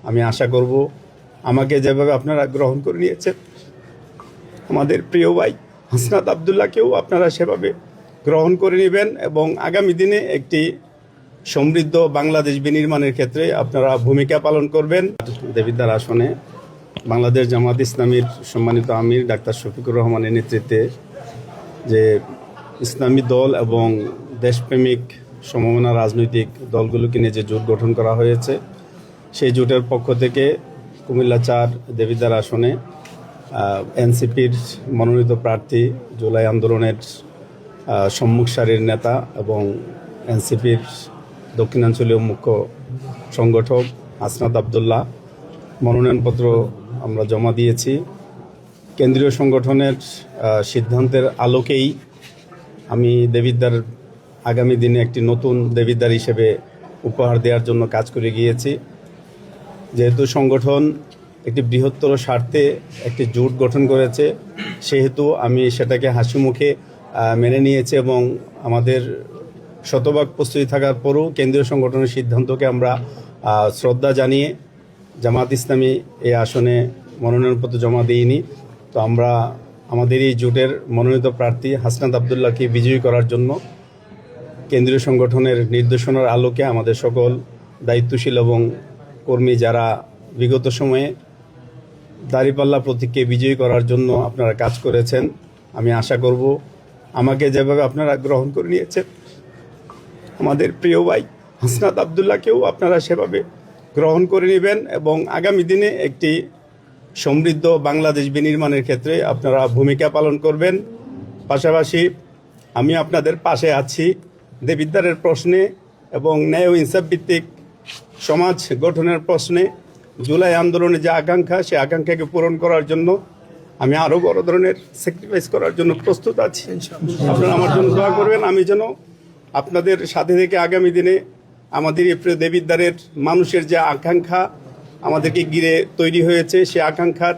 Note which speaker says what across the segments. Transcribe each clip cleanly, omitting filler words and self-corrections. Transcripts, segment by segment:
Speaker 1: আমি আশা করব আমাকে যেভাবে আপনারা গ্রহণ করে নিয়েছেন, আমাদের প্রিয় ভাই হাসনাত আবদুল্লাহকেও আপনারা সেভাবে গ্রহণ করে নেবেন এবং আগামী দিনে একটি সমৃদ্ধ বাংলাদেশ বিনির্মাণের ক্ষেত্রে আপনারা ভূমিকা পালন করবেন। দেবিদ্বার আসনে বাংলাদেশ জামাত ইসলামীর সম্মানিত আমির ডাক্তার শফিকুর রহমানের নেতৃত্বে যে ইসলামী দল এবং দেশপ্রেমিক সমমনা রাজনৈতিক দলগুলোকে নিয়ে যে জোট গঠন করা হয়েছে, সেই জোটের পক্ষ থেকে কুমিল্লা ৪ দেবিদ্বার আসনে এনসিপির মনোনীত প্রার্থী, জুলাই আন্দোলনের সম্মুখ সারির নেতা এবং এনসিপির দক্ষিণাঞ্চলীয় মুখ্য সংগঠক হাসনাত আবদুল্লাহ মনোনয়নপত্র আমরা জমা দিয়েছি। কেন্দ্রীয় সংগঠনের সিদ্ধান্তের আলোকেই আমি দেবিদ্বার আগামী দিনে একটি নতুন দেবিদ্বার হিসেবে উপহার দেওয়ার জন্য কাজ করে গিয়েছি। যেহেতু সংগঠন একটি বৃহত্তর স্বার্থে একটি জোট গঠন করেছে, সেহেতু আমি সেটাকে হাসি মুখে মেনে নিয়েছি এবং আমাদের শতভাগ প্রস্তুতি থাকার পরও কেন্দ্রীয় সংগঠনের সিদ্ধান্তকে আমরা শ্রদ্ধা জানিয়ে জামাত ইসলামী এই আসনে মনোনয়নপত্র জমা দিইনি। তো আমরা আমাদের এই জোটের মনোনীত প্রার্থী হাসনাত আবদুল্লাহকে বিজয়ী করার জন্য কেন্দ্রীয় সংগঠনের নির্দেশনার আলোকে আমাদের সকল দায়িত্বশীল এবং কর্মী যারা বিগত সময়ে দাঁড়িপাল্লা প্রতীককে বিজয়ী করার জন্য আপনারা কাজ করেছেন, আমি আশা করব আমাকে যেভাবে আপনারা গ্রহণ করে নিয়েছেন, আমাদের প্রিয় ভাই হাসনাত আবদুল্লাহকেও আপনারা সেভাবে গ্রহণ করে নেবেন এবং আগামী দিনে একটি সমৃদ্ধ বাংলাদেশ বিনির্মাণের ক্ষেত্রে আপনারা ভূমিকা পালন করবেন। পাশাপাশি আমি আপনাদের পাশে আছি দেবিদ্বারের প্রশ্নে এবং ন্যায় ও ইনসাফ ভিত্তিক সমাজ গঠনের প্রশ্নে। জুলাই আন্দোলনের যে আকাঙ্ক্ষা, সেই আকাঙ্ক্ষাকে পূরণ করার জন্য আমি আরও বড় ধরনের স্যাক্রিফাইস করার জন্য প্রস্তুত আছি। আপনারা আমার জন্য দোয়া করবেন, আমি যেন আপনাদের সাথে থেকে আগামী দিনে আমাদের এই প্রিয় দেবিদ্বারের মানুষের যে আকাঙ্ক্ষা আমাদেরকে ঘিরে তৈরি হয়েছে, সেই আকাঙ্ক্ষার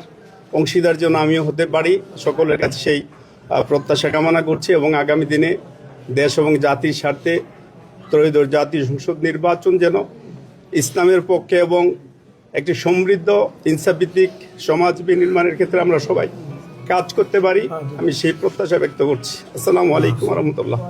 Speaker 1: অংশীদার যেন আমিও হতে পারি। সকলের কাছে সেই প্রত্যাশা কামনা করছি এবং আগামী দিনে দেশ এবং জাতির স্বার্থে ত্রয়োদশ জাতীয় সংসদ নির্বাচন যেন ইসলামের পক্ষে এবং একটি সমৃদ্ধ ইনসাফভিত্তিক সমাজ বিনির্মাণের ক্ষেত্রে আমরা সবাই কাজ করতে পারি, আমি সেই প্রত্যাশা ব্যক্ত করছি। আসসালামু আলাইকুম ওয়া রাহমাতুল্লাহ।